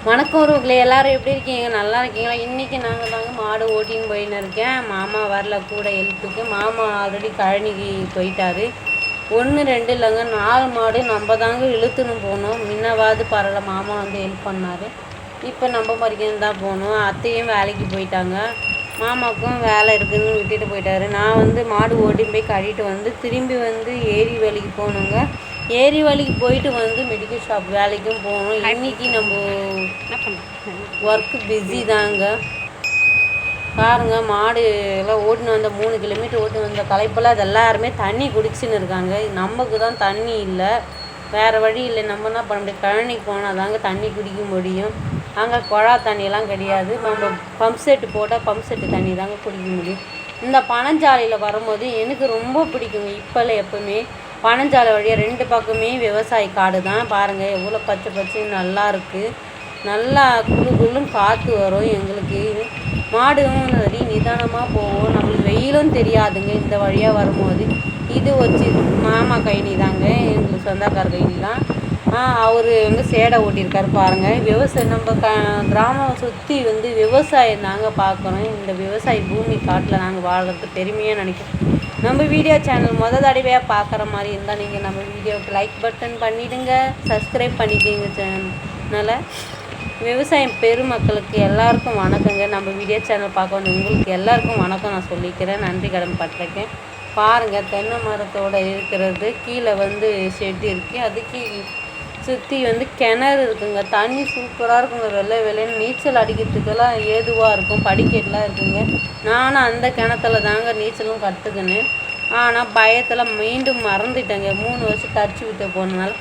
வணக்கம் உறவுகளே, எல்லாரும் எப்படி இருக்கீங்க? நல்லா இருக்கீங்களா? இன்றைக்கி நாங்கள் தாங்க மாடு ஓட்டின்னு போயின்னு இருக்கேன். மாமா வரல கூட ஹெல்ப்புக்கு. மாமா ஆல்ரெடி கழனிக்கு போயிட்டாரு. 1 2 இல்லைங்க, 4 மாடு நம்ம தாங்க இழுத்துன்னு போனோம். முன்னவாது பரவாயில்ல, மாமா வந்து ஹெல்ப் பண்ணார். இப்போ நம்ம மறிக்கணும் தான் போகணும். அத்தையும் வேலைக்கு போயிட்டாங்க. மாமாவுக்கும் வேலை இருக்குதுன்னு விட்டுட்டு போயிட்டாரு. நான் வந்து மாடு ஓட்டின்னு போய் கழிட்டு வந்து திரும்பி வந்து ஏரி வேலைக்கு போகணுங்க. ஏரி வேலைக்கு போயிட்டு வந்து மெடிக்கல் ஷாப் வேலைக்கும் போகணும். இன்றைக்கி நம்ம ஒர்க்கு பிஸி தாங்க. பாருங்கள், மாடு எல்லாம் ஓட்டின்னு வந்த 3 கிலோமீட்டர் ஓட்டின்னு வந்த களைப்பெல்லாம் அது எல்லாருமே தண்ணி குடிச்சின்னு இருக்காங்க. நமக்கு தான் தண்ணி இல்லை, வேறு வழி இல்லை. நம்ம என்ன பண்ண முடியும்? கழனிக்கு போனால் தாங்க தண்ணி குடிக்க முடியும். அங்கே குழா தண்ணியெல்லாம் கிடையாது. நம்ம பம்ப் செட்டு போட்டால் பம்ப் செட்டு தண்ணி தாங்க குடிக்க முடியும். இந்த பனஞ்சாலையில் வரும்போது எனக்கு ரொம்ப பிடிக்குங்க. இப்போல்லாம் எப்போவுமே பனஞ்சாலை வழியாக 2 பக்கமே விவசாய காடு தான். பாருங்கள் எவ்வளோ பச்சை பச்சைன்னு நல்லா இருக்குது. நல்லா குளு குளுன்னு காற்று வரும். எங்களுக்கு மாடும் சரி நிதானமாக போவோம். நம்மளுக்கு வெயிலும் தெரியாதுங்க இந்த வழியாக வரும்போது. இது வச்சு மாமா கைனி தாங்க, எங்களுக்கு சொந்தக்கார கைனி தான். அவர் வந்து சேடை ஓட்டியிருக்காரு. பாருங்கள், விவசாயம் நம்ம கிராமம் சுற்றி வந்து விவசாயம் தாங்க பார்க்குறோம். இந்த விவசாய பூமி காட்டில் நாங்கள் வாழ்கிறது பெருமையாக நினைக்கிறோம். நம்ம வீடியோ சேனல் தடவையாக பார்க்குற மாதிரி இருந்தால் நீங்கள் நம்ம வீடியோவுக்கு லைக் பட்டன் பண்ணிவிடுங்க, சப்ஸ்கிரைப் பண்ணிக்கோங்க சேனலை. விவசாயம் பெருமக்களுக்கு எல்லாருக்கும் வணக்கங்க. நம்ம வீடியோ சேனல் பார்க்க வந்து உங்களுக்கு எல்லாருக்கும் வணக்கம் நான் சொல்லிக்கிறேன். நன்றி கடன் பட்டிருக்கேன். பாருங்கள், தென்னை மரத்தோடு இருக்கிறது கீழே வந்து ஷெட் இருக்குது. அதுக்கு சுற்றி வந்து கிணறு இருக்குங்க. தண்ணி சூப்பராக இருக்குங்க. வெள்ளைன்னு நீச்சல் அடிக்கிறதுக்கெல்லாம் ஏதுவாக இருக்கும். படிக்கட்டெலாம் இருக்குங்க. நானும் அந்த கிணத்துல தாங்க நீச்சலும் கற்றுக்கினேன். ஆனால் பயத்தில் மீண்டும் மறந்துட்டேங்க. 3 வருஷம் கடிச்சு விட்டு போனதுனால.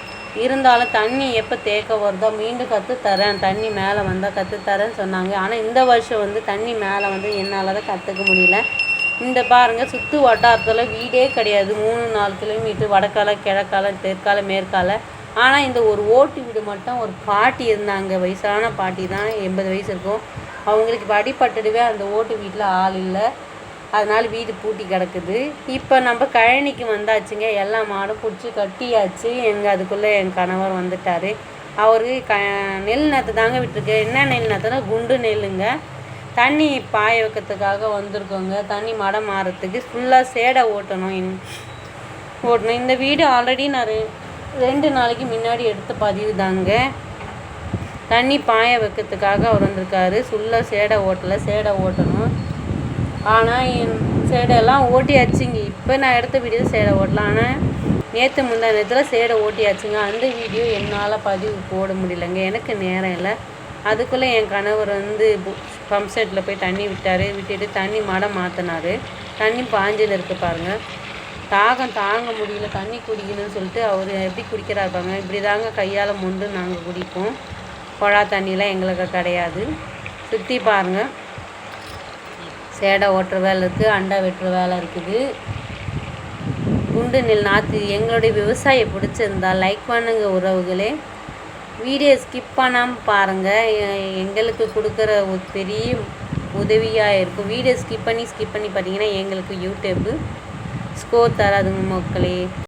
இருந்தாலும் தண்ணி எப்போ தேக்க வருதோ மீண்டும் கற்றுத்தரேன், தண்ணி மேலே வந்தால் கற்றுத்தரேன்னு சொன்னாங்க. ஆனால் இந்த வருஷம் வந்து தண்ணி மேலே வந்து என்னால் தான் கற்றுக்க முடியல. இந்த பாருங்கள், சுற்று வட்டாரத்தில் வீடே கிடையாது. 3-4 கிலோமீட்டர் வடக்கால கிழக்கால தெற்கால மேற்கால. ஆனால் இந்த ஒரு ஓட்டு வீடு மட்டும் ஒரு பாட்டி இருந்தாங்க. வயசான பாட்டி தான், 80 வயசு இருக்கும். அவங்களுக்கு இப்போ அடிப்பட்டுடுவே அந்த ஓட்டு வீட்டில் ஆள் இல்லை. அதனால் வீடு பூட்டி கிடக்குது. இப்போ நம்ம கழனிக்கு வந்தாச்சுங்க. எல்லா மாடும் பிடிச்சி கட்டியாச்சு. அதுக்குள்ளே என் கணவர் வந்துட்டார். அவரு நெல் நேற்று தாங்க விட்டுருக்கு. என்ன நெல் நேற்றுனா குண்டு நெல்லுங்க. தண்ணி பாய வைக்கிறதுக்காக வந்திருக்கோங்க. தண்ணி மடம் மாறத்துக்கு ஃபுல்லாக சேடை ஓட்டணும். இந்த வீடு ஆல்ரெடி நான் 2 நாளைக்கு முன்னாடி எடுத்த பதிவு தாங்க. தண்ணி பாய வைக்கிறதுக்காக அவர் வந்திருக்காரு. ஃபுல்லாக சேடை ஓட்டணும். ஆனால் சேடையெல்லாம் ஓட்டியாச்சுங்க. இப்போ நான் எடுத்த வீடியோ சேடை ஓட்டலாம். ஆனால் நேற்று முந்தா நேரத்தில் சேடை ஓட்டியாச்சுங்க. அந்த வீடியோ என்னால் பதிவு போட முடியலைங்க, எனக்கு நேரம் இல்லை. அதுக்குள்ளே என் கணவர் வந்து பம்ப் செட்டில் போய் தண்ணி விட்டுட்டு தண்ணி மடம் மாற்றினார். தண்ணி பாஞ்சின்னு இருக்குது பாருங்கள். தாகம் தாங்க முடியல, தண்ணி குடிக்கணும்னு சொல்லிட்டு அவர் எப்படி குடிக்கிறாரு பாருங்க. இப்படி தாங்க கையால் மொண்டு நாங்கள் குடிப்போம். குழா தண்ணிலாம் எங்களுக்கு கிடையாது. சுற்றி பாருங்கள், சேடை ஓட்டுற வேலை இருக்குது, அண்டா வெட்டுற வேலை இருக்குது. குண்டு நெல் நாற்று. எங்களுடைய விவசாயம் பிடிச்சிருந்தா லைக் பண்ணுங்கள் உறவுகளே. வீடியோ ஸ்கிப் பண்ணாமல் பாருங்கள். எங்களுக்கு கொடுக்குற ஒரு பெரிய உதவியாக இருக்கும். வீடியோ ஸ்கிப் பண்ணி பார்த்தீங்கன்னா எங்களுக்கு யூடியூப்பு ஸ்கோர் தராதுங்க மக்களே.